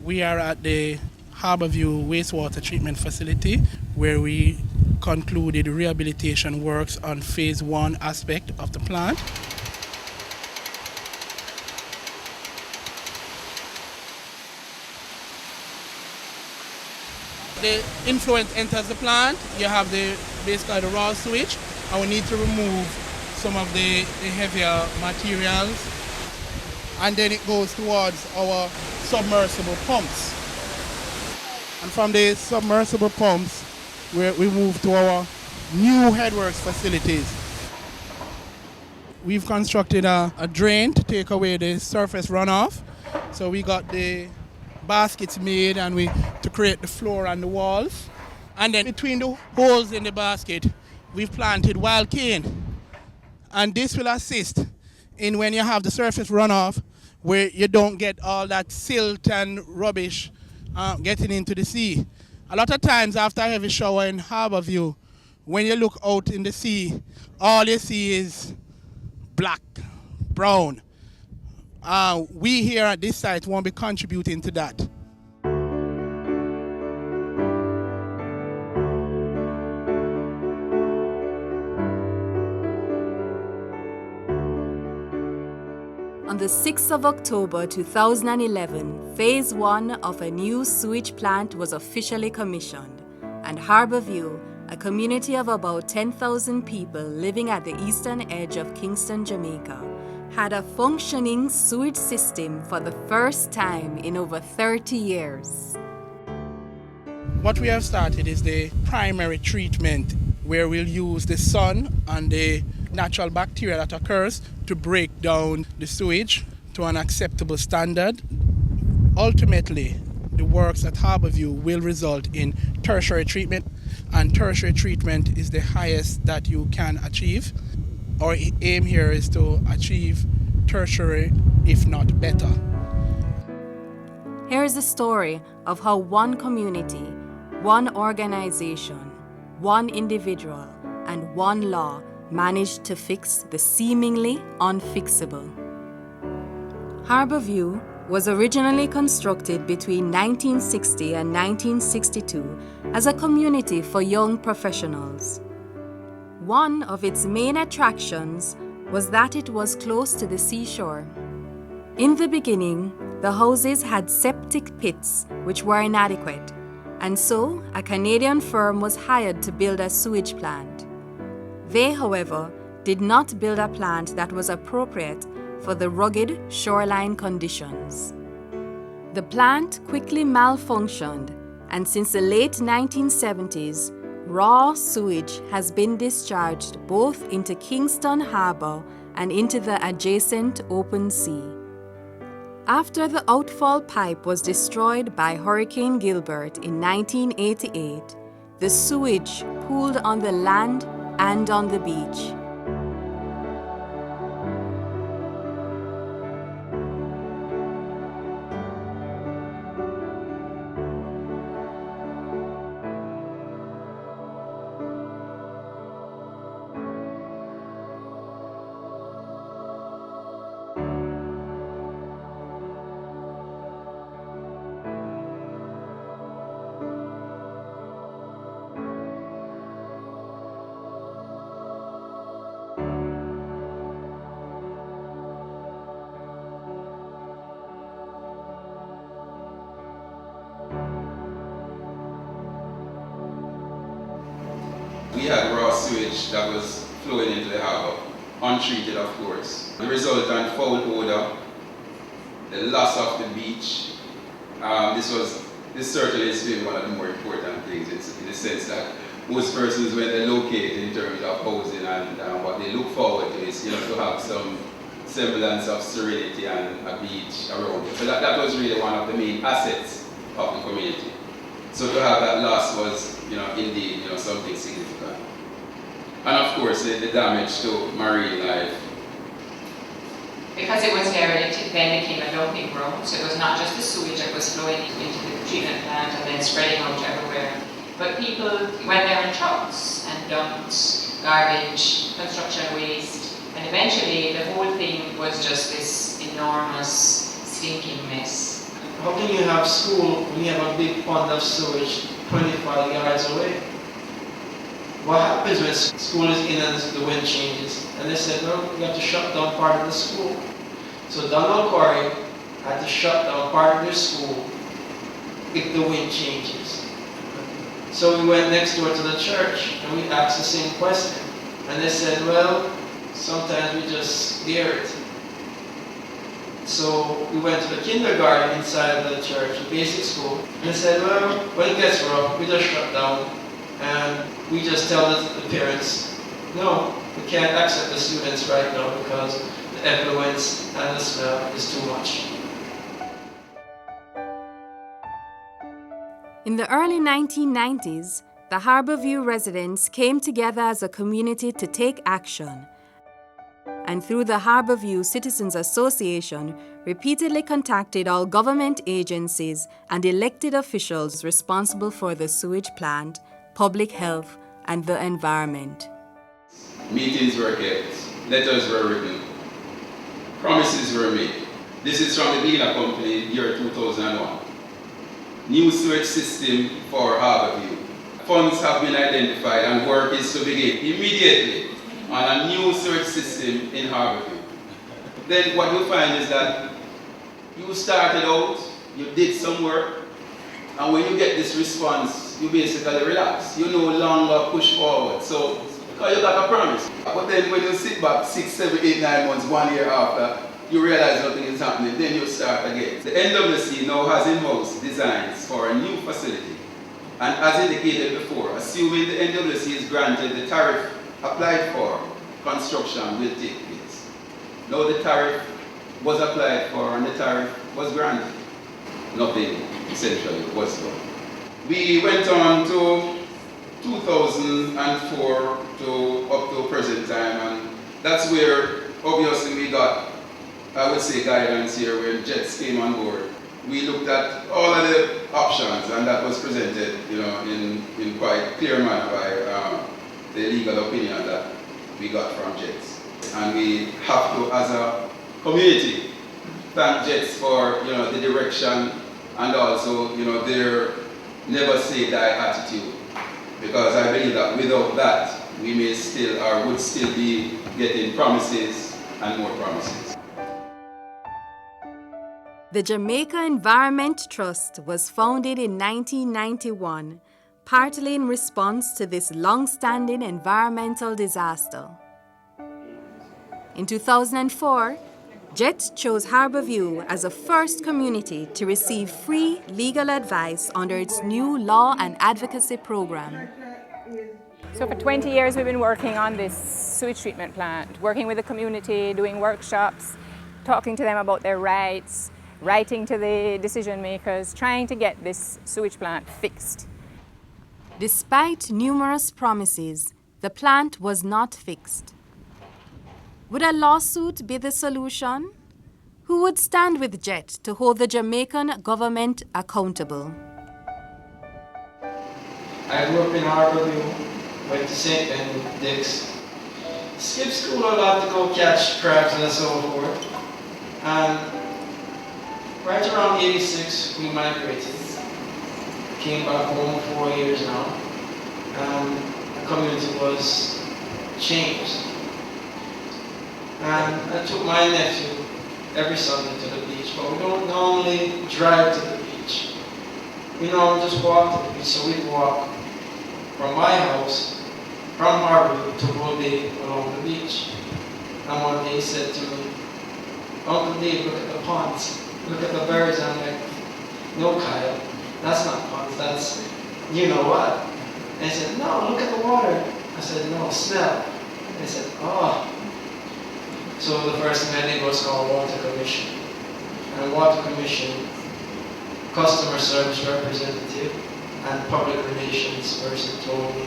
We are at the Harbour View Wastewater Treatment Facility where we concluded rehabilitation works on phase 1 aspect of the plant. The influent enters the plant, you have basically the raw sewage, and we need to remove some of the heavier materials, and then it goes towards our submersible pumps. And from the submersible pumps, we move to our new headworks facilities. We've constructed a drain to take away the surface runoff. So we got the baskets made and to create the floor and the walls. And then between the holes in the basket, we've planted wild cane. And this will assist in when you have the surface runoff where you don't get all that silt and rubbish getting into the sea. A lot of times after a heavy shower in Harbour View, when you look out in the sea, all you see is black, brown. We here at this site won't be contributing to that. On the 6th of October 2011, Phase 1 of a new sewage plant was officially commissioned, and Harbour View, a community of about 10,000 people living at the eastern edge of Kingston, Jamaica, had a functioning sewage system for the first time in over 30 years. What we have started is the primary treatment, where we'll use the sun and the natural bacteria that occurs to break down the sewage to an acceptable standard. Ultimately, the works at Harbour View will result in tertiary treatment, and tertiary treatment is the highest that you can achieve. Our aim here is to achieve tertiary, if not better. Here is the story of how one community, one organization, one individual, and one law managed to fix the seemingly unfixable. Harbour View was originally constructed between 1960 and 1962 as a community for young professionals. One of its main attractions was that it was close to the seashore. In the beginning, the houses had septic pits which were inadequate, and so a Canadian firm was hired to build a sewage plant. They, however, did not build a plant that was appropriate for the rugged shoreline conditions. The plant quickly malfunctioned, and since the late 1970s, raw sewage has been discharged both into Kingston Harbour and into the adjacent open sea. After the outfall pipe was destroyed by Hurricane Gilbert in 1988, the sewage pooled on the land and on the beach. We had raw sewage that was flowing into the harbour, untreated of course. The resultant foul odour, the loss of the beach, this certainly has been one of the more important things in the sense that most persons, when they locate in terms of housing and what they look forward to is to have some semblance of serenity and a beach around it. So that was really one of the main assets of the community. So to have that loss was, indeed, something significant. And of course, the damage to marine life. Because it was there, it then became a dumping ground. So it was not just the sewage that was flowing into the treatment plant and then spreading out everywhere. But people went there in trucks and dumped garbage, construction waste, and eventually the whole thing was just this enormous stinking mess. how can you have school when you have a big pond of sewage 25 yards away? What happens when school is in and the wind changes? And they said, well, we have to shut down part of the school. So Donald Quarry had to shut down part of their school if the wind changes. So we went next door to the church and we asked the same question. And they said, well, sometimes we just bear it. So we went to the kindergarten inside of the church, the basic school, and they said, well, when it gets rough, we just shut down and we just tell the parents, no, we can't accept the students right now because the effluence and the smell is too much. In the early 1990s, the Harbour View residents came together as a community to take action. And through the Harbour View Citizens Association, repeatedly contacted all government agencies and elected officials responsible for the sewage plant, public health, and the environment. Meetings were kept, letters were written, promises were made. This is from the Gleaner Company, year 2001. New sewage system for Harbour View. Funds have been identified and work is to begin immediately on a new sewage system in Harbour View. Then what you find is that you started out, you did some work, and when you get this response, you basically relax. You no longer push forward. So, because you got a promise. But then when you sit back 6, 7, 8, 9 months, 1 year after, you realize nothing is happening, then you start again. The NWC now has in-house designs for a new facility. And as indicated before, assuming the NWC is granted, the tariff applied for construction will take place. Now the tariff was applied for and the tariff was granted. Nothing essentially was done. We went on to 2004 to up to present time, and that's where obviously we got, I would say, guidance here when jets came on board. We looked at all of the options, and that was presented, in quite clear manner by the legal opinion that we got from jets. And we have to, as a community, thank jets for the direction and also their never say die attitude. Because I believe that without that, we may still or would still be getting promises and more promises. The Jamaica Environment Trust was founded in 1991, partly in response to this long-standing environmental disaster. In 2004, JET chose Harbour View as a first community to receive free legal advice under its new law and advocacy program. So for 20 years we've been working on this sewage treatment plant, working with the community, doing workshops, talking to them about their rights, writing to the decision makers, trying to get this sewage plant fixed. Despite numerous promises, the plant was not fixed. Would a lawsuit be the solution? Who would stand with JET to hold the Jamaican government accountable? I grew up in Harbour View, went to St. Benedict's, skipped school a lot to go catch crabs and so forth. And right around 86, we migrated. Came back home 4 years now, and the community was changed. And I took my nephew every Sunday to the beach, but we don't normally drive to the beach. We normally just walk to the beach, so we'd walk from my house, from Harbour to Bull Bay along the beach. And one day he said to me, Uncle Dave, look at the ponds, look at the birds. I'm like, no, Kyle, that's not ponds, that's you know what. And he said, no, look at the water. I said, no, smell. And he said, oh. So the first thing I did was call Water Commission. And Water Commission, customer service representative and public relations person told me,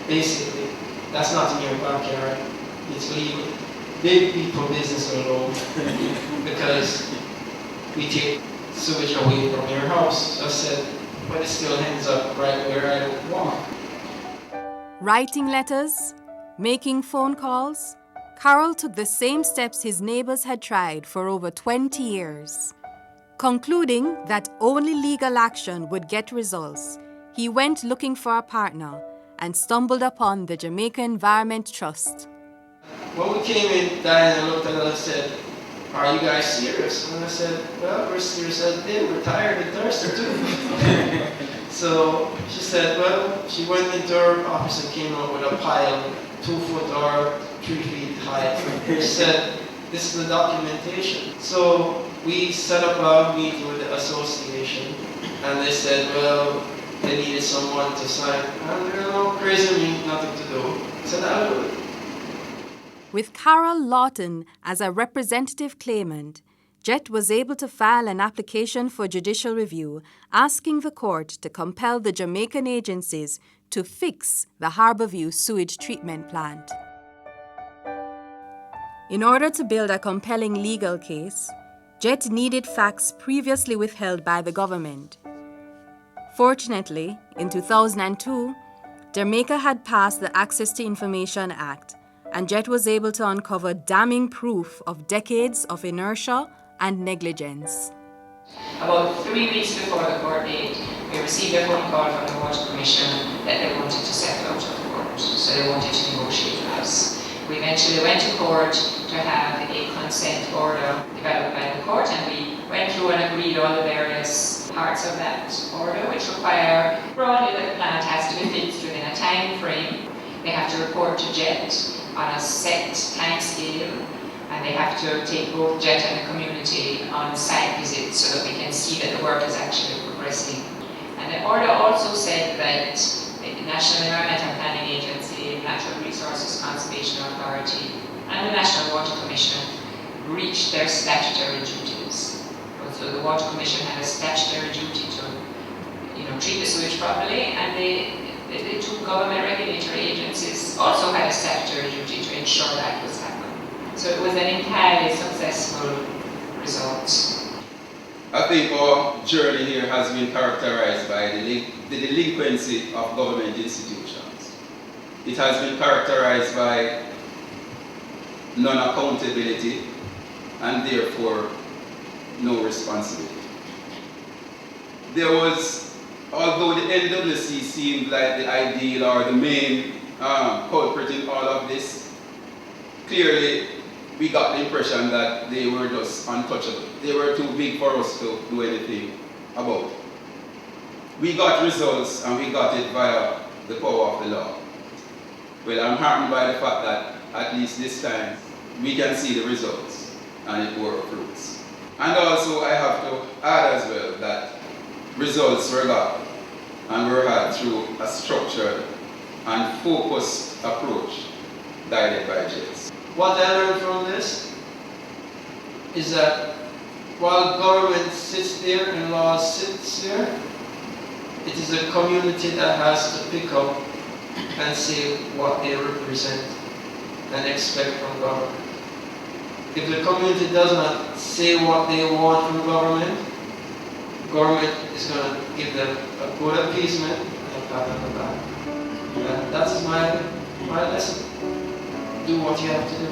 basically, that's not in your backyard, it's legal. Big people business alone because we take sewage away from your house. So I said, but it still ends up right where I don't walk. Writing letters, making phone calls, Carol took the same steps his neighbors had tried for over 20 years. Concluding that only legal action would get results, he went looking for a partner and stumbled upon the Jamaica Environment Trust. When we came in, Diana looked at us and said, "Are you guys serious?" And I said, "Well, we're serious as they. We're tired and thirsty too." So she said, well, she went into her office and came out with a pile, 2 foot or 3 feet high. She said, "This is the documentation." So we set up a meeting with the association, and they said, well, they needed someone to sign. And crazy me, nothing to do. I said, "I'll do it." With Carol Lawton as a representative claimant, Jet was able to file an application for judicial review asking the court to compel the Jamaican agencies to fix the Harbour View sewage treatment plant. In order to build a compelling legal case, Jet needed facts previously withheld by the government. Fortunately, in 2002, Jamaica had passed the Access to Information Act, and Jet was able to uncover damning proof of decades of inertia and negligence. About 3 weeks before the court date, we received a phone call from the Water Commission that they wanted to settle out of court, so they wanted to negotiate with us. We eventually went to court to have a consent order developed by the court, and we went through and agreed all the various parts of that order, which require broadly that the plant has to be fixed within a time frame. They have to report to JET on a set time scale, and they have to take both JET and the community on site visits so that we can see that the work is actually progressing. And the order also said that the National Environment Planning Agency, Natural Resources Conservation Authority, and the National Water Commission reached their statutory duties. So the Water Commission had a statutory duty to, treat the sewage properly, and the 2 government regulatory agencies also had a statutory duty to ensure that was happening. So it was an entirely successful result. I think our journey here has been characterized by the delinquency of government institutions. It has been characterized by non-accountability and therefore no responsibility. Although the NWC seemed like the ideal or the main culprit in all of this, clearly we got the impression that they were just untouchable. They were too big for us to do anything about. We got results, and we got it via the power of the law. Well, I'm heartened by the fact that at least this time we can see the results, and it bore fruits. And also I have to add as well that results were got and were had through a structured and focused approach guided by JETS. What I learned from this is that while government sits there and law sits there, it is the community that has to pick up and say what they represent and expect from government. If the community does not say what they want from government is going to give them a good appeasement and a pat on the back. And that is my lesson. Do what you have to do.